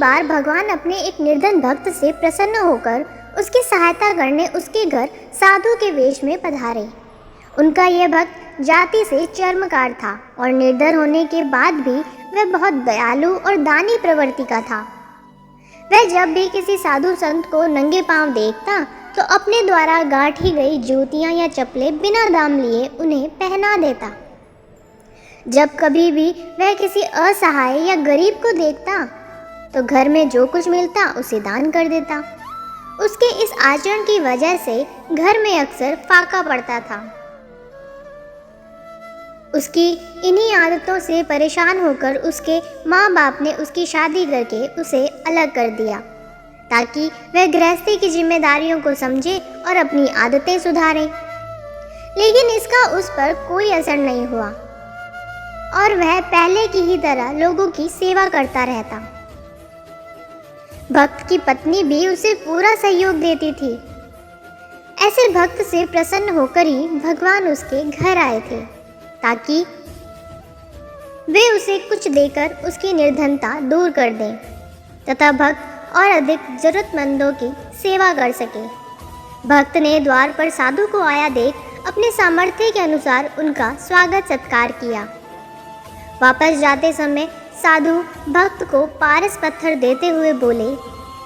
बार भगवान अपने एक निर्धन भक्त से प्रसन्न होकर उसकी सहायता करने उसके घर साधु के वेश में पधारे। उनका यह भक्त जाति से चर्मकार था और निर्धन होने के बाद भी वह बहुत दयालु और दानी प्रवृत्ति का था। वह जब भी किसी साधु संत को नंगे पांव देखता तो अपने द्वारा गांठी गई जूतियां या चप्पलें बिना दाम लिए उन्हें पहना देता। जब कभी भी वह किसी असहाय या गरीब को देखता तो घर में जो कुछ मिलता उसे दान कर देता। उसके इस आचरण की वजह से घर में अक्सर फाका पड़ता था। उसकी इन्हीं आदतों से परेशान होकर उसके माँ बाप ने उसकी शादी करके उसे अलग कर दिया ताकि वह गृहस्थी की जिम्मेदारियों को समझे और अपनी आदतें सुधारे। लेकिन इसका उस पर कोई असर नहीं हुआ और वह पहले की ही तरह लोगों की सेवा करता रहता। भक्त की पत्नी भी उसे पूरा सहयोग देती थी। ऐसे भक्त से प्रसन्न होकर ही भगवान उसके घर आए थे ताकि वे उसे कुछ देकर उसकी निर्धनता दूर कर दें तथा भक्त और अधिक जरूरतमंदों की सेवा कर सके। भक्त ने द्वार पर साधु को आया देख अपने सामर्थ्य के अनुसार उनका स्वागत सत्कार किया। वापस जाते समय साधु भक्त को पारस पत्थर देते हुए बोले,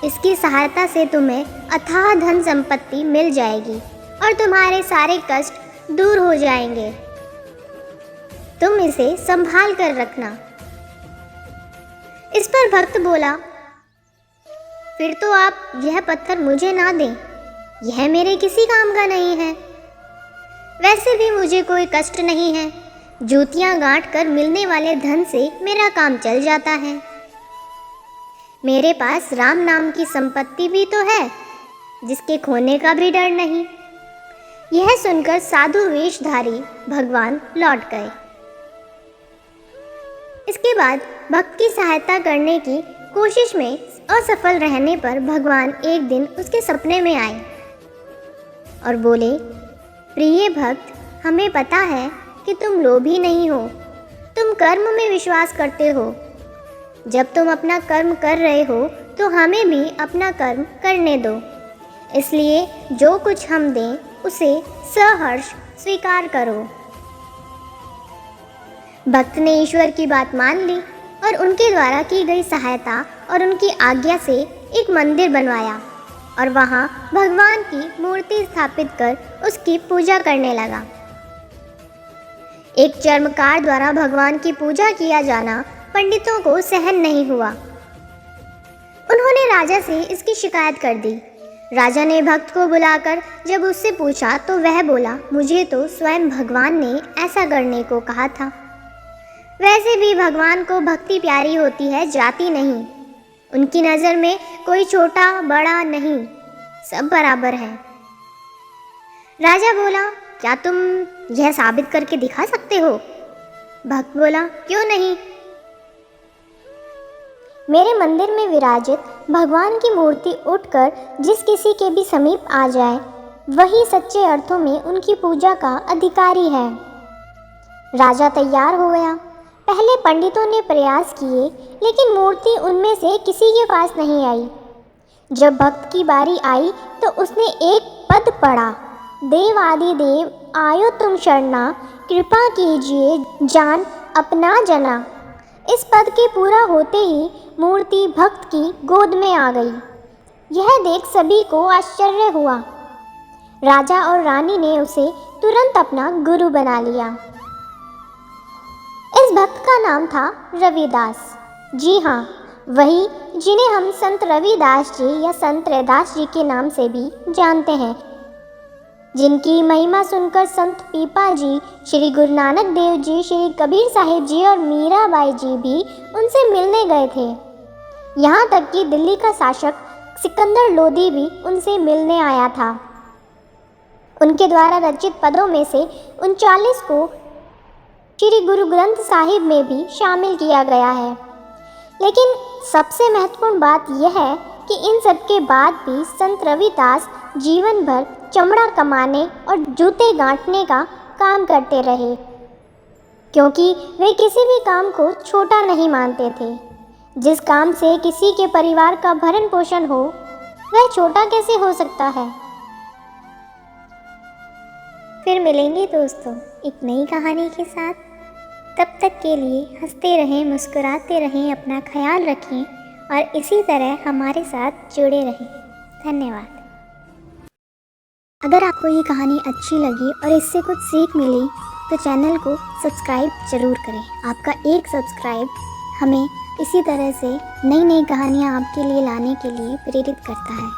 इसकी सहायता से तुम्हें अथाह धन संपत्ति मिल जाएगी और तुम्हारे सारे कष्ट दूर हो जाएंगे। तुम इसे संभाल कर रखना। इस पर भक्त बोला, फिर तो आप यह पत्थर मुझे ना दें, यह मेरे किसी काम का नहीं है। वैसे भी मुझे कोई कष्ट नहीं है, जूतियां गांठ कर मिलने वाले धन से मेरा काम चल जाता है। मेरे पास राम नाम की संपत्ति भी तो है जिसके खोने का भी डर नहीं। यह सुनकर साधु वेशधारी भगवान लौट गए। इसके बाद भक्त की सहायता करने की कोशिश में असफल रहने पर भगवान एक दिन उसके सपने में आए और बोले, प्रिय भक्त, हमें पता है कि तुम लोभी नहीं हो, तुम कर्म में विश्वास करते हो। जब तुम अपना कर्म कर रहे हो तो हमें भी अपना कर्म करने दो। इसलिए जो कुछ हम दें उसे सहर्ष स्वीकार करो। भक्त ने ईश्वर की बात मान ली और उनके द्वारा की गई सहायता और उनकी आज्ञा से एक मंदिर बनवाया और वहाँ भगवान की मूर्ति स्थापित कर उसकी पूजा करने लगा। एक चर्मकार द्वारा भगवान की पूजा किया जाना पंडितों को सहन नहीं हुआ। उन्होंने राजा से इसकी शिकायत कर दी। राजा ने भक्त को बुलाकर जब उससे पूछा तो वह बोला, मुझे तो स्वयं भगवान ने ऐसा करने को कहा था। वैसे भी भगवान को भक्ति प्यारी होती है, जाति नहीं। उनकी नज़र में कोई छोटा बड़ा नहीं, सब बराबर है। राजा बोला, क्या तुम यह साबित करके दिखा सकते हो? भक्त बोला, क्यों नहीं। मेरे मंदिर में विराजित भगवान की मूर्ति उठकर जिस किसी के भी समीप आ जाए वही सच्चे अर्थों में उनकी पूजा का अधिकारी है। राजा तैयार हो गया। पहले पंडितों ने प्रयास किए लेकिन मूर्ति उनमें से किसी के पास नहीं आई। जब भक्त की बारी आई तो उसने एक पद पढ़ा, देव आदि देव आयो तुम शरणा, कृपा कीजिए जान अपना जना। इस पद के पूरा होते ही मूर्ति भक्त की गोद में आ गई। यह देख सभी को आश्चर्य हुआ। राजा और रानी ने उसे तुरंत अपना गुरु बना लिया। इस भक्त का नाम था रविदास। जी हाँ, वही जिन्हें हम संत रविदास जी या संत रैदास जी के नाम से भी जानते हैं, जिनकी महिमा सुनकर संत पीपा जी, श्री गुरु नानक देव जी, श्री कबीर साहिब जी और मीराबाई जी भी उनसे मिलने गए थे। यहाँ तक कि दिल्ली का शासक सिकंदर लोदी भी उनसे मिलने आया था। उनके द्वारा रचित पदों में से 39 को श्री गुरु ग्रंथ साहिब में भी शामिल किया गया है। लेकिन सबसे महत्वपूर्ण बात यह है कि इन सब के बाद भी संत रविदास जीवन भर चमड़ा कमाने और जूते गांठने का काम करते रहे, क्योंकि वे किसी भी काम को छोटा नहीं मानते थे। जिस काम से किसी के परिवार का भरण पोषण हो वह छोटा कैसे हो सकता है। फिर मिलेंगे दोस्तों एक नई कहानी के साथ। तब तक के लिए हंसते रहें, मुस्कुराते रहें, अपना ख्याल रखें और इसी तरह हमारे साथ जुड़े रहें। धन्यवाद। अगर आपको ये कहानी अच्छी लगी और इससे कुछ सीख मिली तो चैनल को सब्सक्राइब ज़रूर करें। आपका एक सब्सक्राइब हमें इसी तरह से नई नई कहानियाँ आपके लिए लाने के लिए प्रेरित करता है।